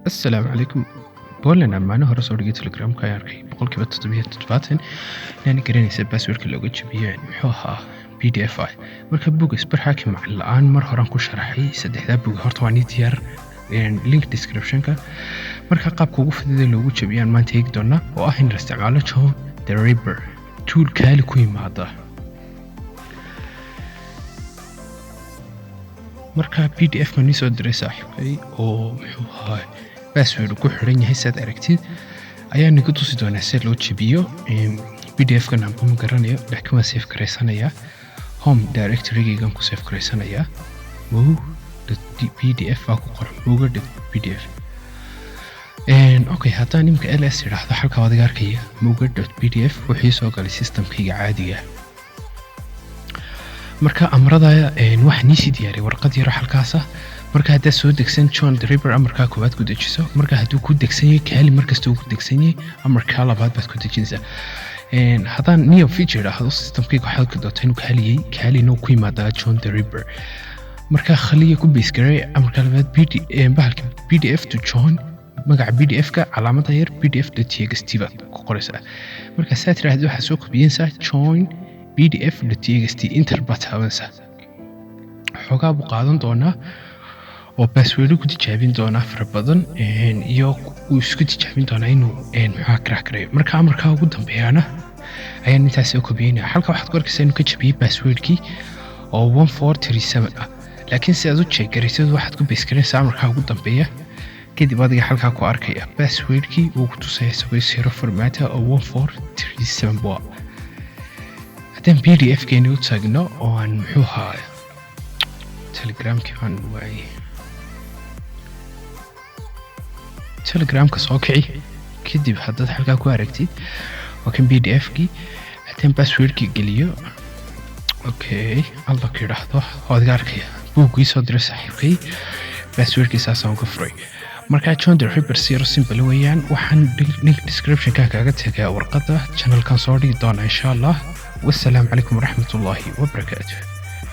السلام عليكم. بولنا معنا هore soo dhigay Telegram-ka ayaan arkay 77% inaan garanaysa password-ka looga jabiyo yani muxuu ahaa PDF ah. Marka buug isbarxaaki macallin la'aan mar horaan ku sharaxay saddexda buug horta waa diyaar link description-ka. Marka qaabka ugu fudud ee loogu jabiyaan maanta eegi doonaa oo ah in la isticmaalo John the Ripper tool kaali ku yimaada. marka PDF-ka ni soo diray saaxiibkay oo muxuu ahaa password ku xiran yahay sad aragtid ayaa nigu tusi doonaa sida loo jabiyo PDF-ka aan ku garanayo laakiin waan save gareysanaya home directory-gaygan ku save gareysanaya PDF ku qoran muga.pdf okay haddaan nimka ls yiraahdo halka wada arkaya muga.pdf wixii soo galay system-kayga caadiga marka amrada waxaan si diyaariyay warqad yar halkaas marka hadda soo degsan John the Ripper amarka koobaad ku dejiso marka haduu ku degsan yahay kaali markasta uu ku degsan yahay amarka labaad baad ku dejinaysaa haddaan new feature ahdo system-kayga waxa ku doontaa inuu kaali inuu ku yimaado John the Ripper marka khaliya ku base garay amarka labaad PDF to John magaca PDF-ka calaamada yar PDF.txt baad ku qoraysaa marka saad tiraahdo waxa soo qabiyaysaa John PDF.txt enter button xogaa buu qaadan doonaa oo password ku tijaabin doonaa fara badan iyo uu isku tijaabin doonaa inuu maxaa crack gareeyo marka amarka ugu dambeeyana ayaan intaas soo koobiyay halka waxaad ku arkaysaa inuu ka jabiyay password-kii oo 1437 ah laakiin si aad u check garaysid waxaad ku base garaysaa amarka ugu dambeeya kadib adiga halka ku arkaya password-kii uu ku tusay isagoo zero format oo 1437 baa hadaan PDF-keeni u taagno oo aan muxuu ahaa Telegram-ka aan waayay Telegram-ka soo kici kadib haddaad halka ku aragtid oo kan PDF-kii hadaan password-kii geliyo okay alla ka yiraahdo waad arkaya buugii soo diray saaxiibkay password-kii saasaan ku furay marka John the Ripper si simple weeyaan waxaan link description-ka kaga tagay warqada channel-kan soo dhigi doona insha Allah والسلام عليكم ورحمة الله وبركاته